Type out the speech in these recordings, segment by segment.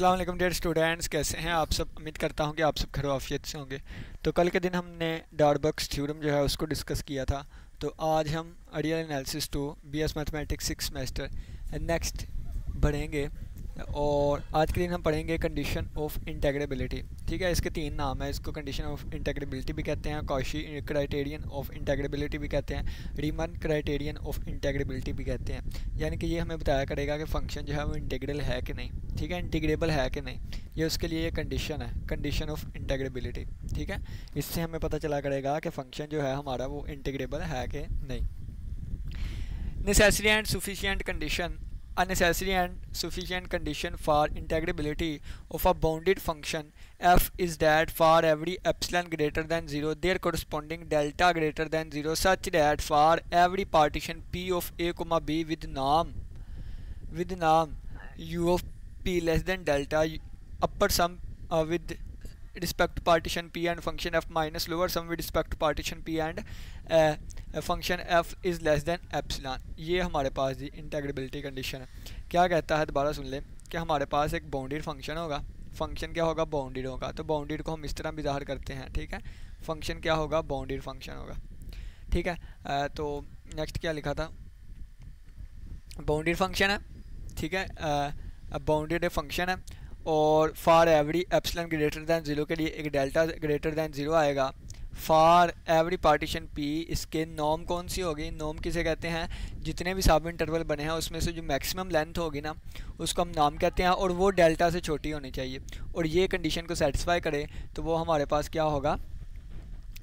अस्सलाम वालेकुम dear students, कैसे हैं आप सब। उम्मीद करता हूं कि आप सब खैरियत से होंगे। तो कल के दिन हमने डार्बक्स थ्योरम जो है उसको डिस्कस किया था। तो आज हम ideal analysis two BS mathematics 6 semester next बढ़ेंगे। और आज के दिन हम पढ़ेंगे कंडीशन ऑफ इंटेग्रेबिलिटी। ठीक है, इसके तीन नाम है। इसको कंडीशन ऑफ इंटेग्रेबिलिटी भी कहते हैं, कॉशी क्राइटेरियन ऑफ इंटेग्रेबिलिटी भी कहते हैं, रीमन क्राइटेरियन ऑफ इंटेग्रेबिलिटी भी कहते हैं। यानी कि ये हमें बताया करेगा कि फ़ंक्शन जो है वो इंटीग्रल है कि नहीं, ठीक है, इंटीग्रेबल है कि नहीं। ये उसके लिए ये कंडीशन है, कंडीशन ऑफ इंटेग्रेबिलिटी। ठीक है, इससे हमें पता चला करेगा कि फ़ंक्शन जो है हमारा वो इंटीग्रेबल है कि नहीं। Necessary and sufficient condition, a necessary and sufficient condition for integrability of a bounded function f is that for every epsilon greater than 0 their corresponding delta greater than 0 such that for every partition p of a comma b with norm u of p less than delta upper sum with respect to partition p and function f minus lower sum with respect to partition p and function f is less than epsilon. ये हमारे पास जी इंटेग्रेबिलिटी condition है। क्या कहता है, दोबारा सुन लें कि हमारे पास एक बाउंडेड फंक्शन होगा। फंक्शन क्या होगा, बाउंडेड होगा। तो बाउंडेड को हम इस तरह भी ज़ाहिर करते हैं। ठीक है, फंक्शन क्या होगा, बाउंडेड फंक्शन होगा। ठीक है, तो नेक्स्ट क्या लिखा था, बाउंडेड फंक्शन है। ठीक है, बाउंडेड फंक्शन है और for every epsilon greater than 0 के लिए एक डेल्टा ग्रेटर दैन 0 आएगा। फॉर एवरी पार्टीशन पी, इसके नॉर्म कौन सी होगी, नॉर्म किसे कहते हैं, जितने भी सब इंटरवल बने हैं उसमें से जो मैक्सिमम लेंथ होगी ना उसको हम नाम कहते हैं, और वो डेल्टा से छोटी होनी चाहिए। और ये कंडीशन को सेटिस्फाई करे तो वो हमारे पास क्या होगा,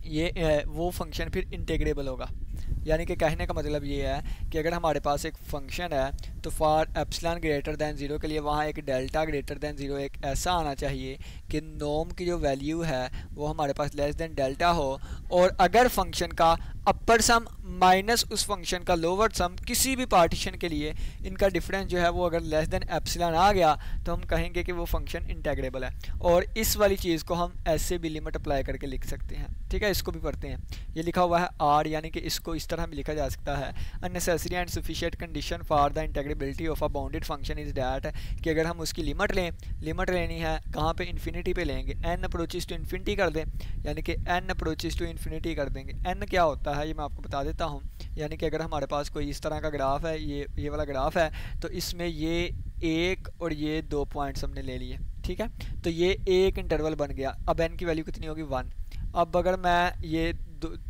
ये वो फंक्शन फिर इंटीग्रेबल होगा। यानी कि कहने का मतलब ये है कि अगर हमारे पास एक फंक्शन है तो फॉर एप्सिलॉन ग्रेटर दैन 0 के लिए वहाँ एक डेल्टा ग्रेटर दैन 0 एक ऐसा आना चाहिए कि नॉर्म की जो वैल्यू है वो हमारे पास लेस दैन डेल्टा हो। और अगर फंक्शन का अपर सम माइनस उस फंक्शन का लोअर सम किसी भी पार्टीशन के लिए इनका डिफरेंस जो है वो अगर लेस दैन एप्सिलॉन आ गया तो हम कहेंगे कि वो फंक्शन इंटेग्रेबल है। और इस वाली चीज़ को हम ऐसे भी लिमिट अप्लाई करके लिख सकते हैं। ठीक है, इसको भी पढ़ते हैं। ये लिखा हुआ है आर, यानी कि इसको इस तरह भी लिखा जा सकता है, a necessary and sufficient condition for the integrability of a bounded function is that, कि अगर हम उसकी लिमिट लें, लिमिट लेनी है कहाँ पे, इन्फिनिटी पे लेंगे, एन अप्रोचेस टू इन्फिनिटी कर दें, यानी कि एन अप्रोचेस टू इन्फिनिटी कर देंगे। एन क्या होता है ये मैं आपको बता देता हूँ। यानी कि अगर हमारे पास कोई इस तरह का ग्राफ है, ये वाला ग्राफ है, तो इसमें ये एक और ये 2 पॉइंट्स हमने ले लिए। ठीक है, तो ये एक इंटरवल बन गया। अब एन की वैल्यू कितनी होगी, 1। अब अगर मैं ये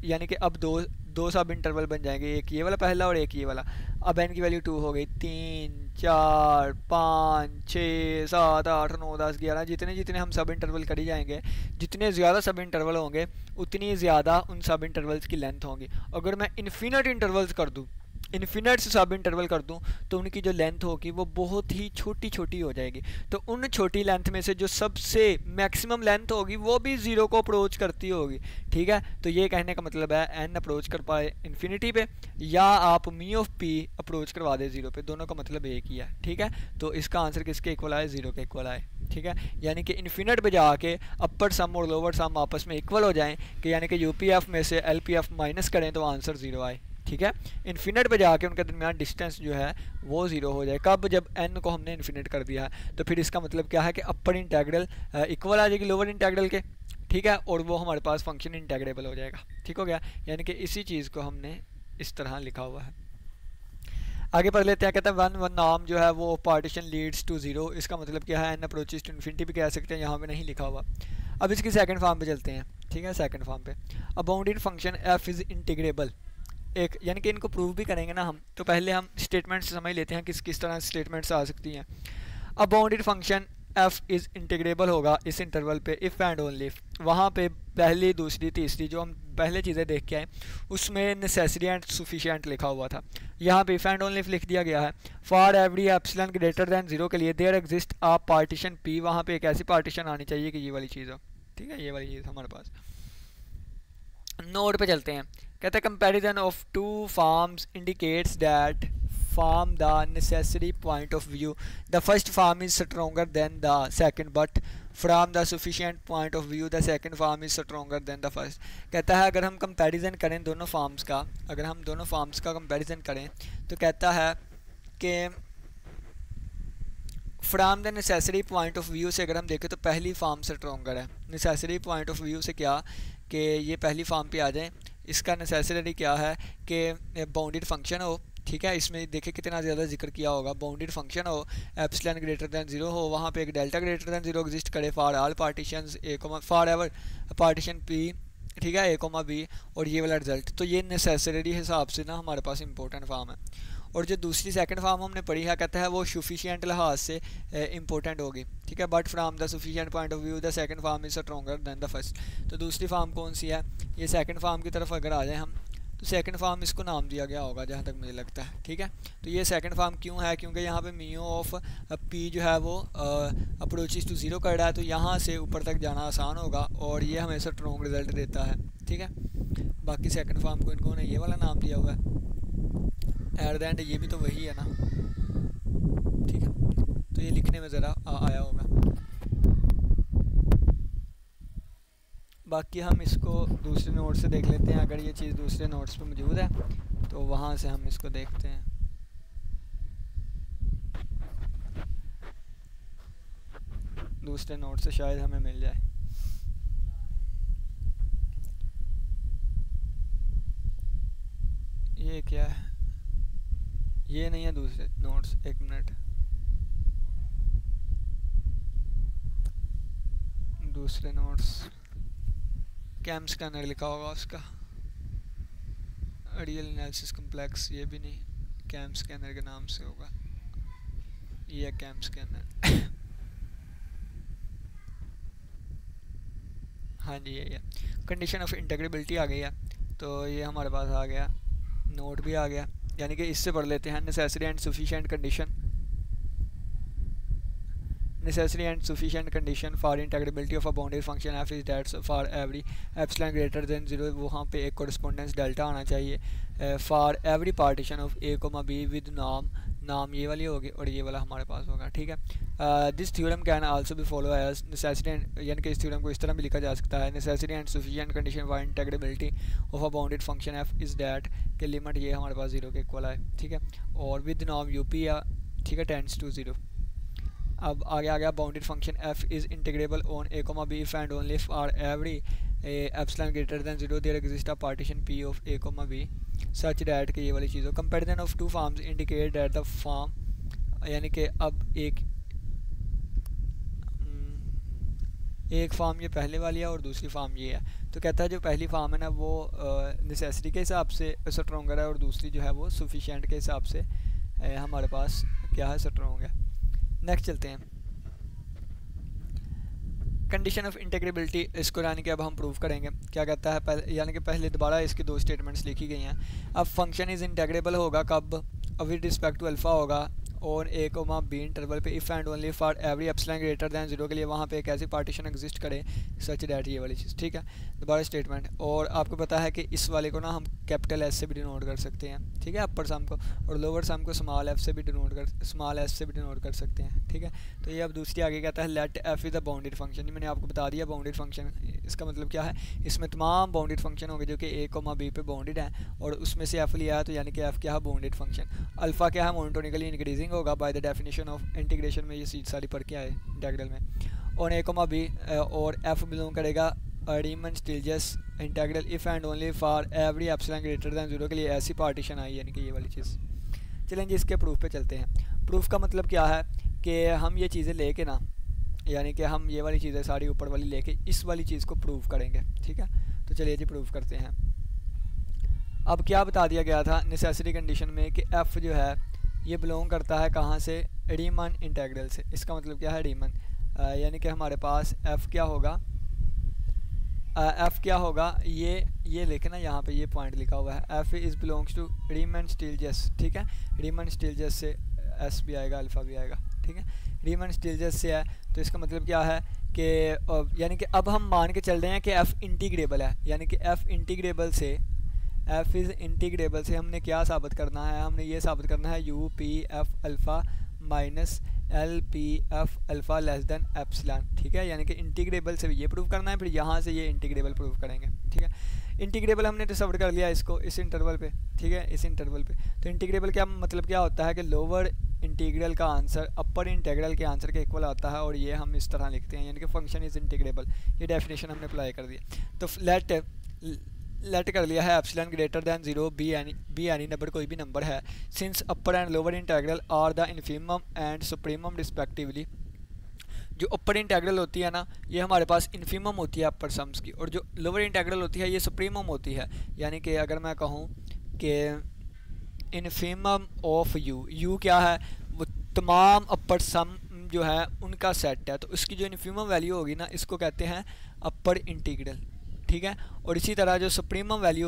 यानी कि अब दो सब इंटरवल बन जाएंगे, एक ये वाला पहला और एक ये वाला। अब एन की वैल्यू 2 हो गई, 3 4 5 6 7 8 9 10 11, जितने जितने हम सब इंटरवल करी जाएंगे, जितने ज़्यादा सब इंटरवल होंगे उतनी ज़्यादा उन सब इंटरवल्स की लेंथ होगी। अगर मैं इन्फिनिट इंटरवल्स कर दूँ, इन्फिनिट से सब इंटरवल कर दूं, तो उनकी जो लेंथ होगी वो बहुत ही छोटी छोटी हो जाएगी। तो उन छोटी लेंथ में से जो सबसे मैक्सिमम लेंथ होगी वो भी 0 को अप्रोच करती होगी। ठीक है, तो ये कहने का मतलब है एन अप्रोच कर पाए इन्फिनिटी पे, या आप मी ऑफ पी अप्रोच करवा दे 0 पे, दोनों का मतलब एक ही है। ठीक है, तो इसका आंसर किसके इक्वल आए, 0 के इक्वल आए। ठीक है, यानी कि इन्फिनिट पे जाके अपर सम और लोअर सम आपस में इक्वल हो जाएं, कि यानी कि यूपीएफ में से एलपीएफ माइनस करें तो आंसर 0 आए। ठीक है, इन्फिनिट पे जाके उनके दरमियान डिस्टेंस जो है वो 0 हो जाए। कब, जब n को हमने इन्फिनिट कर दिया है। तो फिर इसका मतलब क्या है कि अपर इंटेग्रल इक्वल आ जाएगी लोअर इंटेग्रल के। ठीक है, और वो हमारे पास फंक्शन इंटेग्रेबल हो जाएगा। ठीक हो गया, यानी कि इसी चीज़ को हमने इस तरह लिखा हुआ है। आगे पढ़ लेते हैं। कहते हैं वन नाम जो है वो पार्टीशन लीड्स टू 0, इसका मतलब क्या है, एन अप्रोचेस टू इन्फिनिटी भी कह सकते हैं, यहाँ पे नहीं लिखा हुआ। अब इसकी सेकंड फॉर्म पे चलते हैं। ठीक है, सेकंड फॉर्म पे अ bounded function F is integrable, एक यानी कि इनको प्रूव भी करेंगे ना हम, तो पहले हम स्टेटमेंट्स समझ लेते हैं किस किस तरह स्टेटमेंट्स आ सकती हैं। अब bounded function f is integrable होगा इस इंटरवल पे इफ़ एंड ओनली इफ, वहाँ पे पहली दूसरी तीसरी जो हम पहले चीज़ें देख के आए उसमें नेसेसरी एंड सफिशिएंट लिखा हुआ था, यहाँ पे इफ़ एंड ओनली इफ लिख दिया गया है। For every epsilon greater than 0 के लिए there exist a partition p, वहाँ पे एक ऐसी पार्टीशन आनी चाहिए कि ये वाली चीज़ हो। ठीक है, ये वाली चीज़ हमारे पास। नोट पे चलते हैं। कहते हैं comparison of two forms indicates that form the necessary point of view, the first form is stronger then the second but from the sufficient point of view the second form is stronger then the first. कहता है अगर हम comparison करें दोनों forms का, अगर हम दोनों फॉर्म्स का कंपैरिजन करें तो कहता है कि from the necessary point of view से अगर हम देखें तो पहली फॉर्म स्ट्रॉन्गर है। नेसेसरी पॉइंट ऑफ व्यू से क्या कि ये पहली फॉर्म पे आ जाए। इसका नेसेसरी क्या है कि बाउंडेड फंक्शन हो, ठीक है। इसमें देखिए कितना ज़्यादा जिक्र किया होगा, बाउंडेड फंक्शन हो, एप्सिलॉन ग्रेटर दैन जीरो हो, वहाँ पे एक delta greater than zero exist करे for all partitions A comma for ever partition P, ठीक है, ए कोमा बी, और ये वाला रिजल्ट। तो ये नेसेसरी हिसाब से ना हमारे पास इंपॉर्टेंट फॉर्म है। और जो दूसरी सेकंड फॉर्म हमने पढ़ी है कहता है वो सफिशिएंट लिहाज से इंपॉर्टेंट होगी, ठीक है। But from the sufficient point of view the second form is stronger than the first. तो दूसरी फॉर्म कौन सी है, ये सेकंड फॉर्म की तरफ अगर आ जाए हम, तो सेकंड फॉर्म इसको नाम दिया गया होगा जहाँ तक मुझे लगता है, ठीक है। तो ये सेकंड फॉर्म क्यों है, क्योंकि यहाँ पे मियो ऑफ पी जो है वो अप्रोचेस टू ज़ीरो कर रहा है, तो यहाँ से ऊपर तक जाना आसान होगा और ये हमें स्ट्रॉन्ग रिजल्ट देता है, ठीक है। बाकी सेकंड फॉर्म को इनको ने ये वाला नाम दिया हुआ है, एट द एंड ये भी तो वही है ना, ठीक है। तो ये लिखने में ज़रा आया होगा। बाकी हम इसको दूसरे नोट से देख लेते हैं, अगर ये चीज़ दूसरे नोट्स पे मौजूद है तो वहाँ से हम इसको देखते हैं। दूसरे नोट से शायद हमें मिल जाए। ये क्या है, ये नहीं है दूसरे नोट्स, एक मिनट, दूसरे नोट्स कैम स्कैनर लिखा होगा उसका, अडियल एनालिसिस कम्प्लेक्स, ये भी नहीं, कैम स्कैनर के नाम से होगा, ये है कैम स्कैनर। हाँ जी ये कंडीशन ऑफ इंटीग्रेबिलिटी आ गई है, तो ये हमारे पास आ गया, नोट भी आ गया। यानी कि इससे पढ़ लेते हैं, necessary and sufficient condition, necessary and sufficient condition for integrability of a boundary function f is that for every epsilon greater than 0, वहाँ पे एक correspondence delta आना चाहिए for every partition of a comma b with नाम ये वाली होगी और ये वाला हमारे पास होगा, ठीक है। This theorem can also be follow as necessity, यानी कि इस थ्योरम को इस तरह भी लिखा जा सकता है, necessity and sufficient condition for integrability of a bounded function F is that के लिमिट ये हमारे पास 0 के इक्वल है, ठीक है, और विद नॉर्म यूपी या, ठीक है, टेंड्स टू 0। अब आगे आ गया bounded function f is integrable on a comma b if and only if for every epsilon greater than 0 there exists a partition p of a comma b such that कि ये वाली चीज़ हो। Comparison of two forms indicate that the form, यानी कि अब एक form ये पहले वाली है और दूसरी फॉर्म ये है। तो कहता है जो पहली फॉर्म है ना वो नेसेसिटी के हिसाब से स्ट्रॉन्गर है और दूसरी जो है वो सफिशिएंट के हिसाब से हमारे पास क्या है, स्ट्रॉन्ग है। नेक्स्ट चलते हैं, कंडीशन ऑफ इंटीग्रेबिलिटी, इसको यानी कि अब हम प्रूव करेंगे। क्या कहता है, यानी कि पहले दोबारा इसकी दो स्टेटमेंट्स लिखी गई हैं। अब फंक्शन इज़ इंटीग्रेबल होगा कब, विद रिस्पेक्ट टू अल्फ़ा होगा और ए कोमा बी इंटरवल पे if and only for every epsilon greater than 0 के लिए वहाँ पे एक ऐसी पार्टीशन एग्जिस्ट करे सच दैट, ये वाली चीज़, ठीक है। दोबारा स्टेटमेंट, और आपको पता है कि इस वाले को ना हम कैपिटल एस से भी डिनोट कर सकते हैं, ठीक है, अपर सम को, और लोअर सम को स्मॉल एफ से भी डिनोट कर, स्मॉल एस से भी डिनोट कर सकते हैं, ठीक है। तो ये अब दूसरी आगे कहता है let f is a bounded function. ये मैंने आपको बता दिया बाउंडेड फंक्शन, इसका मतलब क्या है, इसमें तमाम बाउंडेड फंक्शन होंगे जो कि ए कोमा बी पे बाउंडेड हैं और उसमें से एफ लिया है, तो यानी कि एफ क्या है, बाउंडेड फंक्शन। अल्फ़ा क्या है, मोनोटोनिकली इंक्रीजिंग होगा bye the definition of integration में, ये सीट सारी पढ़ के आए इंटीग्रल में। और ए कोमा बी और एफ बिलोंग करेगा Riemann Stieltjes integral if and only for every epsilon greater than 0 के लिए ऐसी पार्टीशन आई, यानी कि ये वाली चीज़। चलें जी इसके प्रूफ पे चलते हैं। प्रूफ का मतलब क्या है कि हम ये चीज़ें लेके ना, यानी कि हम ये वाली चीज़ें सारी ऊपर वाली लेके इस वाली चीज़ को प्रूव करेंगे, ठीक है। तो चलिए जी प्रूव करते हैं। अब क्या बता दिया गया था नेसेसरी कंडीशन में कि एफ़ जो है ये बिलोंग करता है कहाँ से, रीमन इंटीग्रल से। इसका मतलब क्या है, रीमन, यानी कि हमारे पास एफ़ क्या होगा, एफ़ क्या होगा, ये लिखना यहाँ पे, ये पॉइंट लिखा हुआ है, एफ़ इज़ बिलोंग्स टू रीमन स्टिल्जेस, ठीक है। रीमन स्टिल्जेस से एस भी आएगा, अल्फ़ा भी आएगा, ठीक है। रीमन स्टिल्जेस से है, तो इसका मतलब क्या है कि यानी कि अब हम मान के चल रहे हैं कि एफ़ इंटीग्रेबल है, यानी कि एफ़ इंटीग्रेबल से, एफ इज़ इंटीग्रेबल से हमने क्या साबित करना है, हमने ये साबित करना है U P F alpha minus L P F alpha less than epsilon, ठीक है। यानी कि इंटीग्रेबल से भी ये प्रूव करना है, फिर यहाँ से ये इंटीग्रेबल प्रूव करेंगे, ठीक है। इंटीग्रेबल हमने डिसाइड कर लिया इसको इस इंटरवल पे, ठीक है, इस इंटरवल पे। तो इंटीग्रेबल क्या मतलब क्या होता है कि लोअर इंटीग्रल का आंसर अपर इंटीग्रल के आंसर के इक्वल आता है, और ये हम इस तरह लिखते हैं, यानी कि फंक्शन इज़ इंटीग्रेबल। ये डेफिनेशन हमने अप्लाई कर दिया। तो लेट कर लिया है epsilon greater than 0 be any number, कोई भी नंबर है, since upper and lower integral are the infimum and supremum respectively. जो अपर इंटीग्रल होती है ना, ये हमारे पास इन्फीमम होती है अपर सम्स की, और जो लोअर इंटीग्रल होती है ये सुप्रीमम होती है। यानी कि अगर मैं कहूँ कि इन्फीमम ऑफ यू क्या है, वो तमाम अपर सम जो है उनका सेट है, तो उसकी जो इन्फीमम वैल्यू होगी ना, इसको कहते हैं अपर इंटीग्रल, ठीक है। और इसी तरह जो सुप्रीमम वैल्यू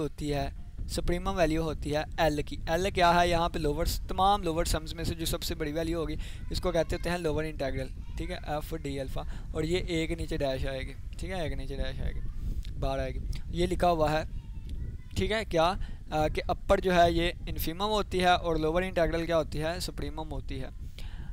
होती है एल की, एल क्या है यहाँ पे तमाम लोअर सम्स में से जो सबसे बड़ी वैल्यू होगी इसको कहते होते हैं लोअर इंटीग्रल, ठीक है, एफ डी अल्फ़ा। और ये ए के नीचे डैश आएगी, ठीक है, ए के नीचे डैश आएगी, बाहर आएगी, ये लिखा हुआ है, ठीक है। क्या कि अपर जो है ये इन्फीमम होती है और लोअर इंटीग्रल क्या होती है, सुप्रीमम होती है।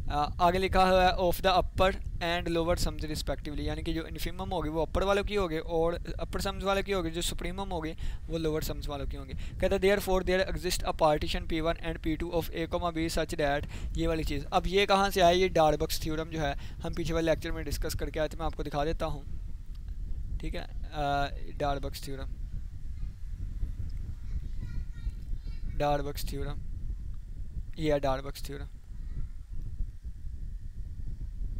आगे लिखा हुआ है of the upper and lower sums respectively, यानी कि जो इन्फीमम होगी वो अपर वालों की होगी और अपर सम्स वालों की होगी, जो सुप्रीमम होगी वो लोअर सम्स वालों की होंगी। कहते हैं there exist a partition P1 and P2 of A, B such that, ये वाली चीज़। अब ये कहाँ से आई, ये डार्बक्स थ्योरम जो है हम पीछे वाले लेक्चर में डिस्कस करके आए थे, मैं आपको दिखा देता हूँ, ठीक है। डार्बक्स थ्योरम, ये है डार्बक्स थ्योरम,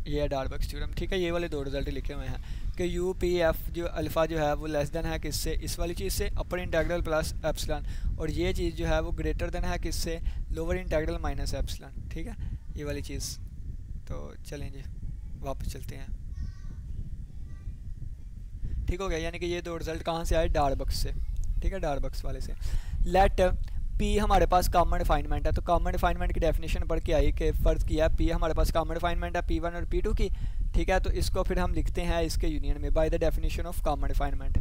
ये है डार्बक्स थ्योरम, ठीक है। ये वाले दो रिजल्ट लिखे हुए हैं कि यू पी एफ जो अल्फ़ा जो है वो लेस देन है किससे, इस वाली चीज़ से, अपर इंटीग्रल प्लस एप्सिलॉन, और ये चीज़ जो है वो ग्रेटर देन है किससे, लोअर इंटीग्रल माइनस एप्सिलॉन, ठीक है, ये वाली चीज़। तो चलें जी वापस चलते हैं, ठीक हो गया। यानी कि ये दो रिजल्ट कहाँ से आए, डार्बक्स से, ठीक है, डार्बक्स वाले से। लेट पी हमारे पास कॉमन डिफाइनमेंट है, तो कॉमन डिफाइनमेंट की डेफिनेशन पढ़ के आई कि फ़र्ज़ किया पी हमारे पास कॉमन डिफाइनमेंट है P1 और P2 की, ठीक है। तो इसको फिर हम लिखते हैं इसके यूनियन में by the definition of common refinement.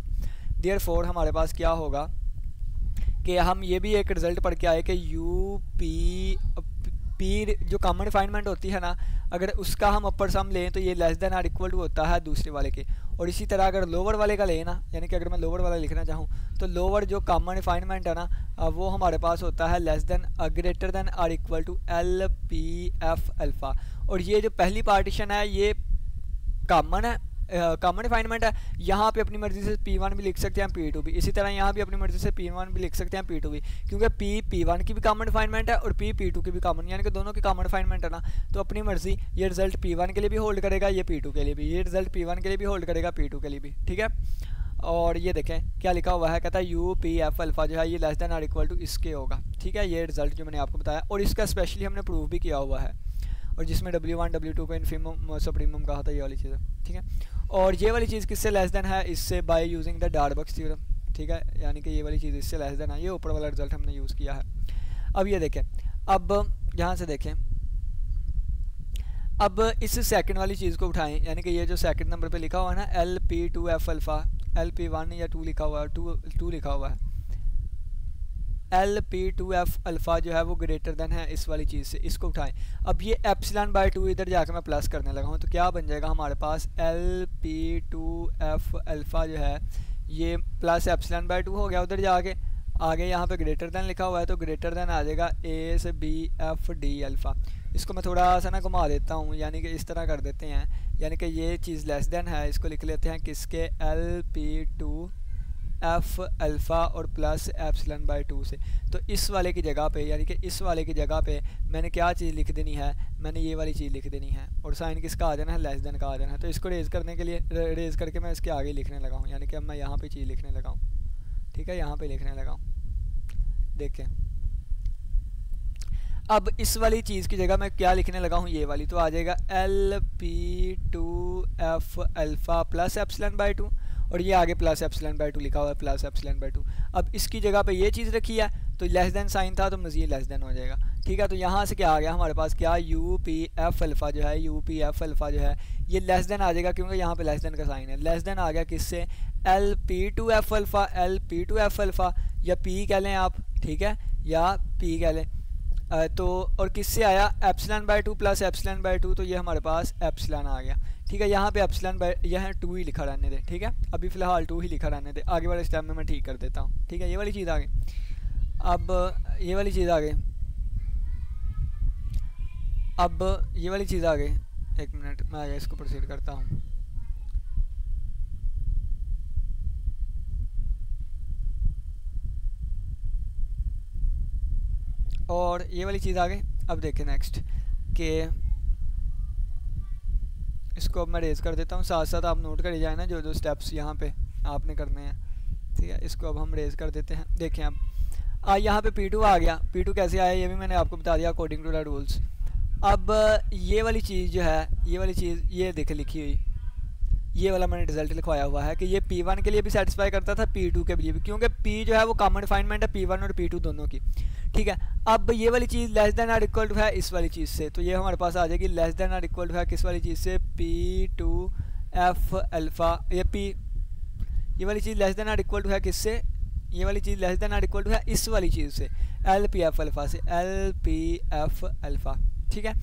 Therefore हमारे पास क्या होगा कि हम ये भी एक रिज़ल्ट पढ़ के आए कि यू पी जो कॉमन डिफाइनमेंट होती है ना, अगर उसका हम अपर सम लें तो ये less than or equal to होता है दूसरे वाले के, और इसी तरह अगर लोअर वाले का लें ना, यानी कि अगर मैं लोअर वाला लिखना चाहूँ तो लोअर जो कॉमन डिफाइनमेंट है ना वो हमारे पास होता है less than greater than or equal to L P F alpha. और ये जो पहली पार्टीशन है ये कॉमन है, कॉमन डिफाइनमेंट है, यहाँ पे अपनी मर्जी से P1 भी लिख सकते हैं P2 भी, इसी तरह यहाँ भी अपनी मर्जी से P1 भी लिख सकते हैं P2 भी, क्योंकि P1 की भी कॉमन डिफाइनमेंट है और P2 की भी कॉमन, यानी कि दोनों की कॉमन डिफाइनमेंट है ना, तो अपनी मर्जी ये रिजल्ट P1 के लिए भी होल्ड करेगा, ये P2 के लिए भी, ये रिजल्ट P1 के लिए भी होल्ड करेगा, P2 के लिए भी, ठीक है। और ये देखें क्या लिखा हुआ है, कहता है यू पी एफ अल्फ़ा जो है ये less than or equal to इसके होगा, ठीक है। ये रिजल्ट जो मैंने आपको बताया और इसका स्पेशली हमने प्रूव भी किया हुआ है, और जिसमें W1 W2 को इन्फीमम सुप्रीमम कहा था, ये वाली चीज़ है, ठीक है। और ये वाली चीज़ किससे लेस देन है, इससे बाय यूजिंग द डार्बक्स थ्योरम, ठीक है, यानी कि ये वाली चीज़ इससे लेस देन है, ये ऊपर वाला रिजल्ट हमने यूज़ किया है। अब ये देखें, अब यहाँ से देखें, अब इस सेकंड वाली चीज़ को उठाएं, यानी कि ये जो सेकंड नंबर पे लिखा हुआ है ना LP2 एफ अल्फ़ा, LP1 या 2 लिखा हुआ है, 2 लिखा हुआ है, LP2 एफ अल्फ़ा जो है वो ग्रेटर देन है इस वाली चीज़ से, इसको उठाएं। अब ये एप्सिलॉन बाय 2 इधर जाकर मैं प्लस करने लगा हूँ, तो क्या बन जाएगा हमारे पास LP2 एफ अल्फ़ा जो है ये प्लस एप्सिलॉन बाय 2 हो गया, उधर जाके आगे यहाँ पे ग्रेटर देन लिखा हुआ है तो ग्रेटर देन आ जाएगा A से B F D अल्फ़ा। इसको मैं थोड़ा सा ना घुमा देता हूँ, यानी कि इस तरह कर देते हैं, यानी कि ये चीज़ लेस देन है, इसको लिख लेते हैं किसके, LP2 एफ अल्फ़ा और प्लस एप्सिलॉन बाय 2 से। तो इस वाले की जगह पे, यानी कि इस वाले की जगह पे मैंने क्या चीज़ लिख देनी है, मैंने ये वाली चीज़ लिख देनी है, और साइन किसका आ जाना है, लेस देन का आ जाना है। तो इसको रेज़ करने के लिए रेज़ करके मैं इसके आगे लिखने लगा हूँ, यानी कि अब मैं यहाँ पे चीज़ लिखने लगा हूँ, ठीक है, यहाँ पे लिखने लगा हूँ। देखें अब इस वाली चीज़ की जगह मैं क्या लिखने लगा हूँ, ये वाली, तो आ जाएगा LP2 F alpha plus epsilon bye 2, और ये आगे प्लस एप्सिलॉन बाय 2 लिखा हुआ है, प्लस एप्सिलॉन बाय 2। अब इसकी जगह पे ये चीज़ रखी है तो लेस देन साइन था तो मज़ीद लेस देन हो जाएगा, ठीक है। तो यहाँ से क्या आ गया हमारे पास, क्या यू पी एफ अल्फ़ा जो है, यू पी एफ अल्फ़ा जो है ये लेस देन आ जाएगा, क्योंकि यहाँ पे लेस देन का साइन है, लेस देन आ गया किससे, LP2 F alpha, LP2 F alpha या P कह लें आप, ठीक है, या P कह लें, तो और किससे आया, epsilon bye 2 plus epsilon bye 2, तो ये हमारे पास एप्सिलॉन आ गया, ठीक है। यहाँ पे एप्सिलॉन बाय यहाँ 2 ही लिखा रहने दे, ठीक है, अभी फ़िलहाल 2 ही लिखा रहने दे, आगे वाले स्टेप में मैं ठीक कर देता हूँ, ठीक है। ये वाली चीज़ आ गई, अब ये वाली चीज़ आ गई, अब ये वाली चीज़ आ गई, एक मिनट मैं आगे इसको प्रोसीड करता हूँ। और ये वाली चीज़ आ गई। अब देखें नेक्स्ट कि इसको अब मैं रेज कर देता हूँ, साथ साथ आप नोट करिए जाए ना जो जो स्टेप्स यहाँ पे आपने करने हैं, ठीक है। इसको अब हम रेज कर देते हैं। देखें अब यहाँ पे P2 आ गया। P2 कैसे आया ये भी मैंने आपको बता दिया अकॉर्डिंग टू द रूल्स। अब ये वाली चीज़ जो है, ये वाली चीज़ ये देखे लिखी हुई, ये वाला मैंने रिजल्ट लिखवाया हुआ है कि ये P1 के लिए भी सेटिस्फाई करता था, P2 के लिए भी, क्योंकि P जो है वो कॉमन डिफाइनमेंट है P1 और P2 दोनों की, ठीक है। अब ये वाली चीज़ लेस देन और इक्वल टू है इस वाली चीज़ से, तो ये हमारे पास आ जाएगी लेस देन और इक्वल टू है किस वाली चीज़ से, P2F अल्फ़ा। ये वाली चीज़ लेस देन और इक्वल टू है किससे, ये वाली चीज़ लेस देन और इक्वल टू है इस वाली चीज़ से, LPF अल्फ़ा से, LPF अल्फ़ा, ठीक है।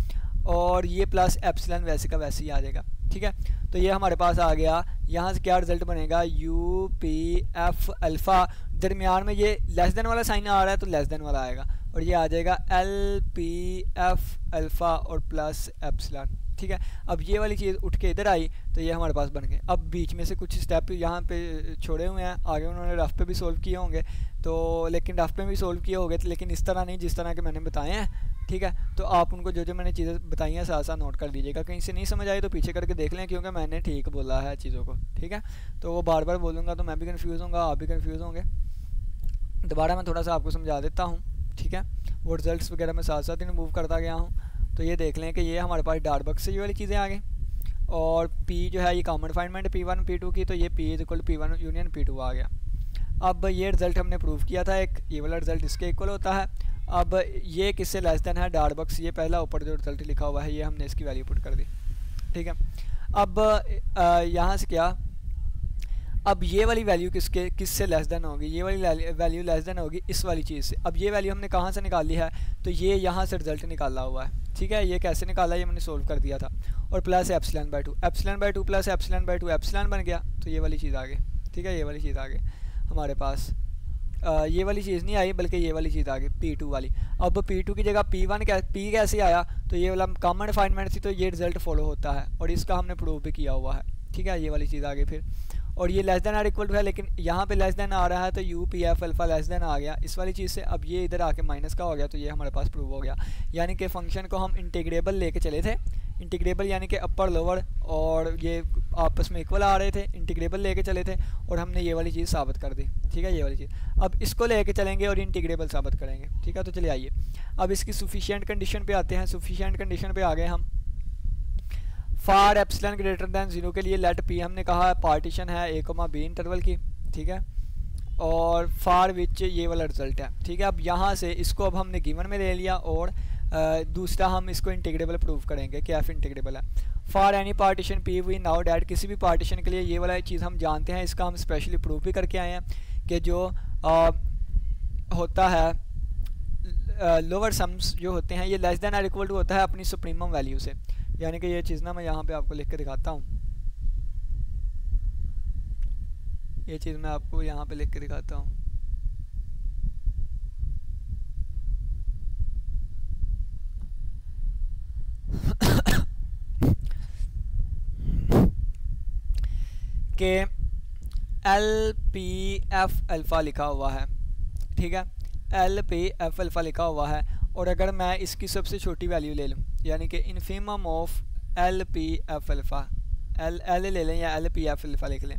और ये प्लस एप्सिलॉन वैसे का वैसे ही आ जाएगा, ठीक है। तो ये हमारे पास आ गया। यहाँ से क्या रिजल्ट बनेगा, UPF अल्फ़ा, दरमियान में ये लेस देन वाला साइन आ रहा है तो लेस देन वाला आएगा, और ये आ जाएगा LPF अल्फ़ा और प्लस एप्सिलॉन, ठीक है। अब ये वाली चीज़ उठ के इधर आई तो ये हमारे पास बन गए। अब बीच में से कुछ स्टेप यहाँ पे छोड़े हुए हैं, आगे उन्होंने रफ पे भी सोल्व किए होंगे, तो लेकिन रफ पे भी सोल्व किए होंगे लेकिन इस तरह नहीं जिस तरह के मैंने बताए हैं, ठीक है। तो आप उनको जो जो मैंने चीज़ें बताई हैं साथ साथ नोट कर दीजिएगा, कहीं से नहीं समझ आई तो पीछे करके देख लें, क्योंकि मैंने ठीक बोला है चीज़ों को, ठीक है। तो वो बार बार बोलूँगा तो मैं भी कन्फ्यूज़ होऊंगा, आप भी कन्फ्यूज़ होंगे। दोबारा मैं थोड़ा सा आपको समझा देता हूँ, ठीक है। वो रिजल्ट्स वगैरह मैं साथ साथ ही रिमूव करता गया हूँ। तो ये देख लें कि ये हमारे पास डार्ट बॉक्स से ये वाली चीज़ें आ गई, और P जो है ये कॉमन डिफाइनमेंट P1 P2 की, तो ये P equal P1 union P2 आ गया। अब ये रिज़ल्ट हमने प्रूव किया था, एक ये वाला रिज़ल्ट इसके इक्वल होता है। अब ये किससे लेस देन है, डार्ट बॉक्स, ये पहला ऊपर जो रिज़ल्ट लिखा हुआ है ये हमने इसकी वैल्यू पुट कर दी, ठीक है। अब यहाँ से क्या, अब ये वाली वैल्यू किससे लेस देन होगी, ये वाली वैल्यू लेस देन होगी इस वाली चीज़ से। अब ये वैल्यू हमने कहाँ से निकाली है, तो ये यहाँ से रिजल्ट निकाला हुआ है, ठीक है। ये कैसे निकाला ये मैंने सोल्व कर दिया था, और plus epsilon by two plus epsilon by two epsilon बन गया, तो ये वाली चीज़ आ गई, ठीक है। ये वाली चीज़ आ गई हमारे पास, ये वाली चीज़ नहीं आई बल्कि ये वाली चीज़ आ गई P2 वाली। अब P2 की जगह P1 P कैसे आया, तो ये वाला कॉमन डिफाइनमेंट थी, तो ये रिजल्ट फॉलो होता है, और इसका हमने प्रूव भी किया हुआ है, ठीक है। ये वाली चीज़ आ गई फिर, और ये less than or equal to है, लेकिन यहाँ पे लेस देन आ रहा है तो UPF अल्फ़ा लेस देन आ गया इस वाली चीज़ से। अब ये इधर आके माइनस का हो गया, तो ये हमारे पास प्रूव हो गया। यानी कि फंक्शन को हम इंटीग्रेबल लेके चले थे, इंटीग्रेबल यानी कि अपर लोअर और ये आपस में इक्वल आ रहे थे, इंटीग्रेबल लेके चले थे और हमने ये वाली चीज़ साबित कर दी, ठीक है। ये वाली चीज़ अब इसको लेके चलेंगे और इंटीग्रेबल साबित करेंगे, ठीक है। तो चलिए आइए अब इसकी सफिशिएंट कंडीशन पे आते हैं। सफिशिएंट कंडीशन पे आ गए हम। फार एप्सिलॉन ग्रेटर दैन 0 के लिए लेट P हमने कहा पार्टीशन है A, B इंटरवल की, ठीक है। और फार विच ये वाला रिजल्ट है, ठीक है। अब यहाँ से इसको अब हमने गिवन में ले लिया, और दूसरा हम इसको इंटीग्रेबल प्रूव करेंगे कि F इंटीग्रेबल है। For any partition P we know that, किसी भी पार्टीशन के लिए ये वाला चीज़ हम जानते हैं, इसका हम स्पेशली प्रूव भी करके आए हैं कि जो होता है लोअर सम्स जो होते हैं ये लेस देन और इक्वल टू होता है अपनी सुप्रीमम वैल्यू से। यानी कि ये चीज़ ना मैं यहाँ पे आपको लिख के दिखाता हूँ, ये चीज़ मैं आपको यहाँ पे लिख के दिखाता हूँ। कि LPF अल्फ़ा लिखा हुआ है, ठीक है। LPF अल्फ़ा लिखा हुआ है, और अगर मैं इसकी सबसे छोटी वैल्यू ले लूँ यानी कि infimum of LPF alpha, L ले लें या LPF अल्फ़ा लिख लें,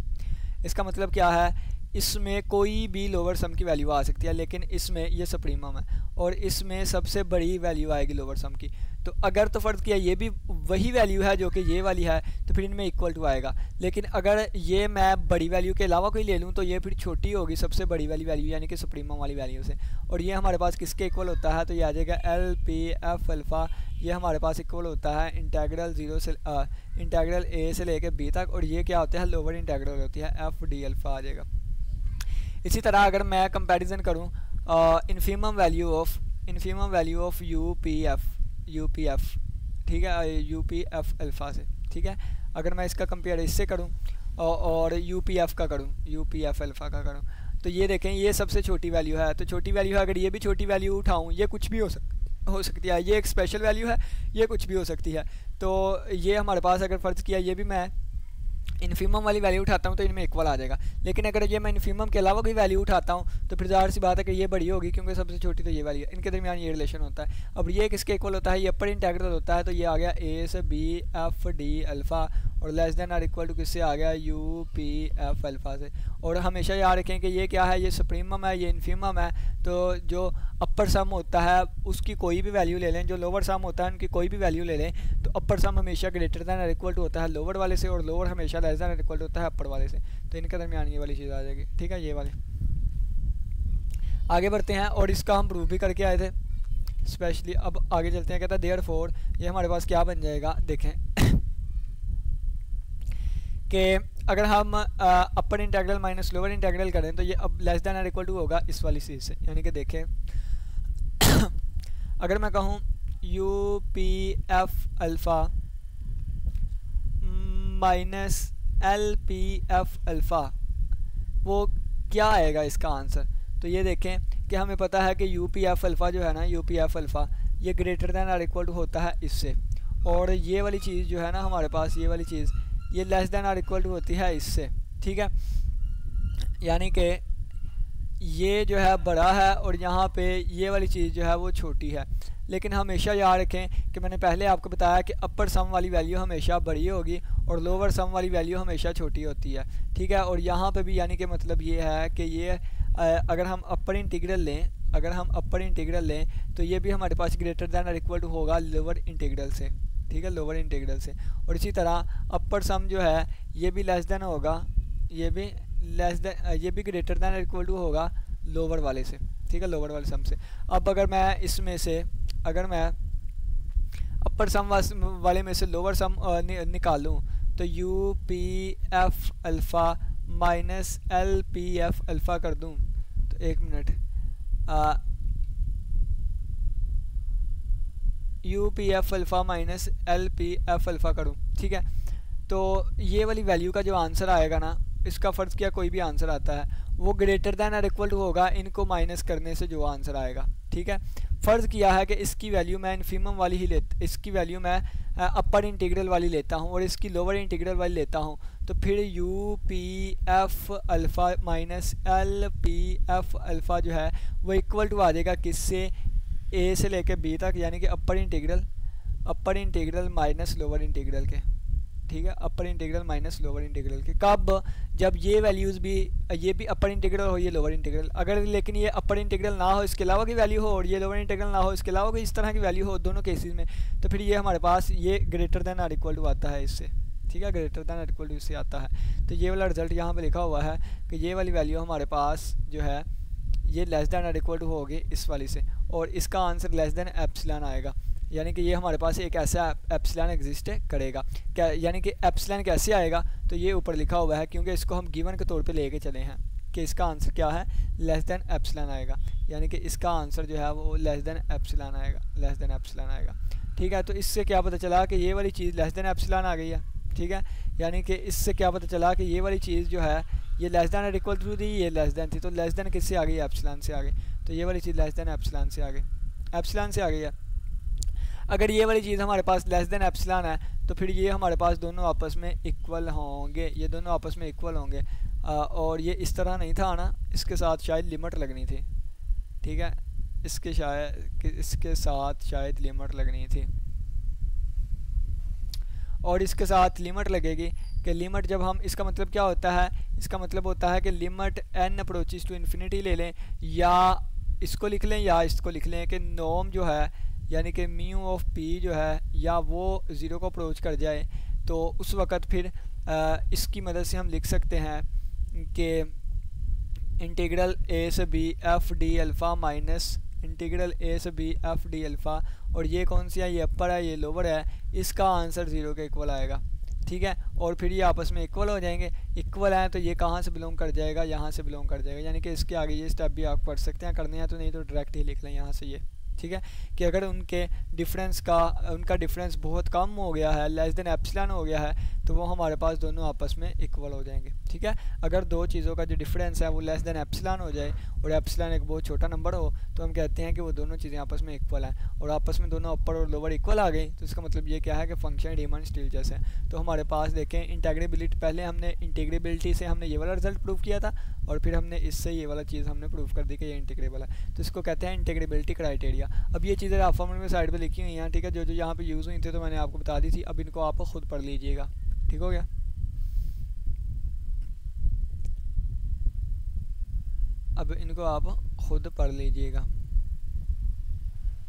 इसका मतलब क्या है, इसमें कोई भी लोअर सम की वैल्यू आ सकती है, लेकिन इसमें ये सुप्रीमम है और इसमें सबसे बड़ी वैल्यू आएगी लोअर सम की। तो अगर तो फ़र्ज़ किया ये भी वही वैल्यू है जो कि ये वाली है, तो फिर इनमें इक्वल टू आएगा। लेकिन अगर ये मैं बड़ी वैल्यू के अलावा कोई ले लूँ तो ये फिर छोटी होगी सबसे बड़ी वाली वैल्यू यानी कि सुप्रीमम वाली वैल्यू से, और ये हमारे पास किसके इक्वल होता है, तो ये आ जाएगा LPF अल्फ़ा। ये हमारे पास इक्वल होता है इंटीग्रल इंटीग्रल A से लेके B तक, और ये क्या होता है, लोअर इंटीग्रल होती है FD अल्फ़ा आ जाएगा। इसी तरह अगर मैं कंपैरिजन करूँ इन्फीमम वैल्यू ऑफ UPF, ठीक है, UPF अल्फ़ा से, ठीक है। अगर मैं इसका कंपेयर इससे करूँ और UPF अल्फ़ा का करूँ, तो ये देखें ये सबसे छोटी वैल्यू है। तो छोटी वैल्यू है, अगर ये भी छोटी वैल्यू उठाऊँ, ये कुछ भी हो सकता हो सकती है, ये एक स्पेशल वैल्यू है, ये कुछ भी हो सकती है। तो ये हमारे पास अगर फ़र्ज़ किया ये भी मैं इन्फीमम वाली वैल्यू उठाता हूँ तो इनमें इक्वल आ जाएगा। लेकिन अगर ये मैं इन्फीमम के अलावा कोई वैल्यू उठाता हूँ तो फिर ज़ाहिर सी बात है कि ये बड़ी होगी, क्योंकि सबसे छोटी तो ये वाली है, इनके दरमियान ये रिलेशन होता है। अब ये किसके इक्वल होता है, ये अपर इंटेग्रल होता है, तो ये आ गया ए से बी एफ डी अल्फ़ा और less than or equal to किससे आ गया, यू पी एफ अल्फ़ा से। और हमेशा याद रखें कि ये क्या है, ये सुप्रीमम है, ये इन्फीमम है। तो जो अपर सम होता है उसकी कोई भी वैल्यू ले लें, जो लोअर सम होता है उनकी कोई भी वैल्यू ले लें, तो अपर सम हमेशा ग्रेटर दैन और इक्वल टू होता है लोअर वाले से, और लोअर हमेशा लेस दैन और इक्वल टू होता है अपर वाले से। तो इनके दरमियान ये वाली चीज़ आ जाएगी, ठीक है। ये वाले आगे बढ़ते हैं और इसका हम प्रूफ भी करके आए थे स्पेशली। अब आगे चलते हैं, कहता है देयरफॉर ये हमारे पास क्या बन जाएगा, देखें कि अगर हम अपर इंटेग्रल माइनस लोअर इंटेग्रल करें तो ये अब लेस दैन और इक्वल टू होगा इस वाली चीज़ से। यानी कि देखें अगर मैं कहूँ U P F alpha minus L P F alpha, वो क्या आएगा इसका आंसर। तो ये देखें कि हमें पता है कि यू पी एफ अल्फ़ा जो है ना, यू पी एफ अल्फ़ा ये ग्रेटर दैन और इक्वल टू होता है इससे, और ये वाली चीज़ जो है ना हमारे पास, ये वाली चीज़ ये लेस दैन और इक्वल टू होती है इससे, ठीक है। यानी कि ये जो है बड़ा है और यहाँ पे ये वाली चीज़ जो है वो छोटी है। लेकिन हमेशा याद रखें कि मैंने पहले आपको बताया कि अपर सम वाली वैल्यू हमेशा बड़ी होगी और लोअर सम वाली वैल्यू हमेशा छोटी होती है, ठीक है। और यहाँ पे भी यानी कि मतलब ये है कि ये अगर हम अपर इंटीग्रल लें, अगर हम अपर इंटीग्रल लें तो ये भी हमारे पास ग्रेटर दैन और इक्वल टू होगा लोअर इंटीग्रल से, ठीक है, लोअर इंटीग्रल से। और इसी तरह अपर सम जो है ये भी लेस दैन होगा, ये भी लेस दैन, ये भी ग्रेटर दैन और इक्वल टू होगा लोअर वाले से, ठीक है, लोअर वाले सम से। अब अगर मैं इसमें से, अगर मैं अपर सम वाले में से लोअर सम निकालूं तो U P F alpha minus L P F alpha कर दूं, तो एक minute, U P F alpha minus L P F alpha करूँ, ठीक है। तो ये वाली वैल्यू का जो आंसर आएगा ना, इसका फ़र्ज़ किया कोई भी आंसर आता है वो ग्रेटर दैन और इक्वल टू होगा इनको माइनस करने से जो आंसर आएगा, ठीक है। फ़र्ज़ किया है कि इसकी वैल्यू मैं इन्फीमम वाली ही इसकी वैल्यू मैं अपर इंटीग्रल वाली लेता हूँ और इसकी लोअर इंटीग्रल वाली लेता हूँ, तो फिर U P F alpha minus L P F alpha जो है वो इक्वल टू आ जाएगा किससे, ए से लेकर बी तक, यानी कि upper integral minus lower integral के, ठीक है, upper integral minus lower integral के। कब, जब ये वैल्यूज़ भी, ये भी अपर इंटीग्रल हो ये लोअर इंटीग्रल, अगर लेकिन ये अपर इंटीग्रल ना हो इसके अलावा की वैल्यू हो और ये लोअर इंटीग्रल ना हो इसके अलावा कोई इस तरह की वैल्यू हो दोनों केसेस में, तो फिर ये हमारे पास ये ग्रेटर दैन और इक्वल टू आता है इससे, ठीक है, ग्रेटर दैन और इक्वल टू इससे आता है। तो ये वाला रिजल्ट यहाँ पर लिखा हुआ है कि ये वाली वैल्यू हमारे पास जो है ये लेस दैन और इक्वल टू होगी इस वाली से, और इसका आंसर लेस दैन एप्सिलॉन आएगा। यानी कि ये हमारे पास एक ऐसा एप्सिलॉन एग्जिस्ट करेगा क्या, यानी कि एप्सिलॉन कैसे आएगा, तो ये ऊपर लिखा हुआ है क्योंकि इसको हम गिवन के तौर पे लेके चले हैं कि इसका आंसर क्या है, लेस दैन एप्सिलॉन आएगा। यानी कि इसका आंसर जो है वो लेस दैन एप्सिलॉन आएगा, लेस दैन एप्सिलॉन आएगा, ठीक है। तो इससे क्या पता चला कि ये वाली चीज़ लेस दैन एप्सिलॉन आ गई है, ठीक है। यानी कि इससे क्या पता चला कि ये वाली चीज़ जो है ये लेस दैन और इक्वल टू थी, ये लेस दैन थी, तो लेस दैन किससे आ गई, एप्सिलॉन से आ गई। तो ये वाली चीज़ लेस दैन एप्सिलॉन से आ गई, एप्सिलॉन से आ गई है। अगर ये वाली चीज़ हमारे पास लेस दैन एप्सिलॉन है तो फिर ये हमारे पास दोनों आपस में इक्वल होंगे, ये दोनों आपस में इक्वल होंगे, और ये इस तरह नहीं था ना, इसके साथ शायद लिमिट लगनी थी, ठीक है, इसके साथ शायद लिमिट लगनी थी, और इसके साथ लिमिट लगेगी कि लिमिट जब हम, इसका मतलब क्या होता है, इसका मतलब होता है कि limit n approaches to infinity ले लें, या इसको लिख लें या इसको लिख लें कि नॉर्म जो है यानी कि म्यू ऑफ पी जो है या वो ज़ीरो को अप्रोच कर जाए, तो उस वक़्त फिर इसकी मदद से हम लिख सकते हैं कि इंटीग्रल ए से B F D alpha minus integral A से बी एफ डी अल्फ़ा, और ये कौन सी है, ये अपर है ये लोअर है, इसका आंसर ज़ीरो के इक्वल आएगा, ठीक है। और फिर ये आपस में इक्वल हो जाएंगे, इक्वल हैं तो ये कहाँ से बिलोंग कर जाएगा, यहाँ से बिलोंग कर जाएगा। यानी कि इसके आगे ये स्टेप भी आप पढ़ सकते हैं, करने हैं तो नहीं तो डायरेक्ट ही लिख लें यहाँ से ये, ठीक है, कि अगर उनका डिफरेंस बहुत कम हो गया है, लेस देन एप्सिलॉन हो गया है, तो वो हमारे पास दोनों आपस में इक्वल हो जाएंगे। ठीक है, अगर दो चीज़ों का जो डिफरेंस है वो लेस देन एप्सिलॉन हो जाए और एप्सिलॉन एक बहुत छोटा नंबर हो तो हम कहते हैं कि वो दोनों चीज़ें आपस में इक्वल हैं, और आपस में दोनों अपर और लोअर इक्वल आ गई तो इसका मतलब ये क्या है कि फंक्शन रीमन स्टिल्टस है। तो हमारे पास देखें इंटीग्रेबिलिटी, पहले हमने इंटीग्रेबिलिटी से हमने ये वाला रिजल्ट प्रूव किया था और फिर हमने इससे ये वाला चीज़ हमने प्रूव कर दी कि ये इंटीग्रेबल है, तो इसको कहते हैं इंटीग्रेबिलिटी क्राइटेरिया। अब ये चीज़ें आप फॉर्मूले में साइड पे लिखी हुई हैं, ठीक है, जो जो यहाँ पे यूज़ हुई थी तो मैंने आपको बता दी थी। अब इनको आप खुद पढ़ लीजिएगा, ठीक हो गया। अब इनको आप खुद पढ़ लीजिएगा।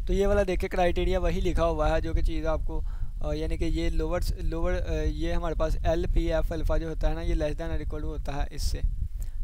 तो ये वाला देखिए क्राइटेरिया वही लिखा हुआ है जो कि चीज़ आपको यानी कि ये लोअर ये हमारे पास एल पी एफ अल्फ़ा जो होता है ना, ये लेस दैन और इक्वल टू होता है इससे,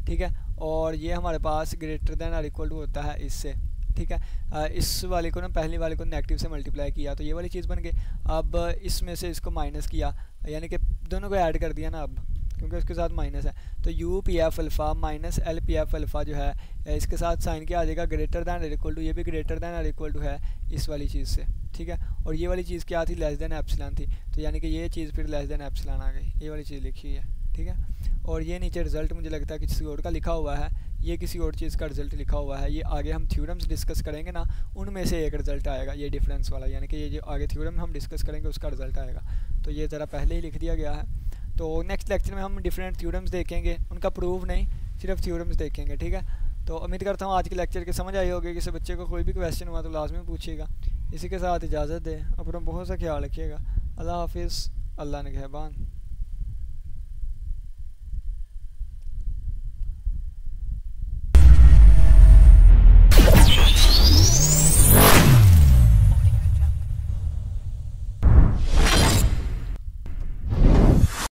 ठीक है, और ये हमारे पास ग्रेटर दैन और इक्वल टू होता है इससे, ठीक है। इस वाले को ना, पहली वाले को नेगेटिव से मल्टीप्लाई किया तो ये वाली चीज़ बन गई। अब इसमें से इसको माइनस किया, यानी कि दोनों को ऐड कर दिया ना अब, क्योंकि उसके साथ माइनस है, तो U P F alpha minus L P F alpha जो है इसके साथ साइन क्या आ जाएगा, ग्रेटर दैन और इक्वल टू, ये भी ग्रेटर दैन और इक्वल टू है इस वाली चीज़ से, ठीक है। और ये वाली चीज़ क्या थी, लेस दैन एप्सिलॉन थी, तो यानी कि ये चीज़ फिर लेस दैन एप्सिलॉन आ गई, ये वाली चीज़ लिखी हुई है, ठीक है। और ये नीचे रिजल्ट मुझे लगता है कि किसी और का लिखा हुआ है, ये किसी और चीज़ का रिजल्ट लिखा हुआ है, ये आगे हम थ्योरम्स डिस्कस करेंगे ना, उनमें से एक रिजल्ट आएगा ये डिफरेंस वाला, यानी कि ये जो आगे थ्योरम हम डिस्कस करेंगे उसका रिजल्ट आएगा, तो ये ज़रा पहले ही लिख दिया गया है। तो नेक्स्ट लेक्चर में हम डिफरेंट थ्योरम्स देखेंगे, उनका प्रूफ नहीं, सिर्फ थ्योरम्स देखेंगे, ठीक है। तो उम्मीद करता हूँ आज के लेक्चर के समझ आई होगी, किसी बच्चे को कोई भी क्वेश्चन हुआ तो लाजमी पूछिएगा। इसी के साथ इजाज़त दें, अपना बहुत सा ख्याल रखिएगा। अल्लाह हाफिज़, अल्लाह निगहबान।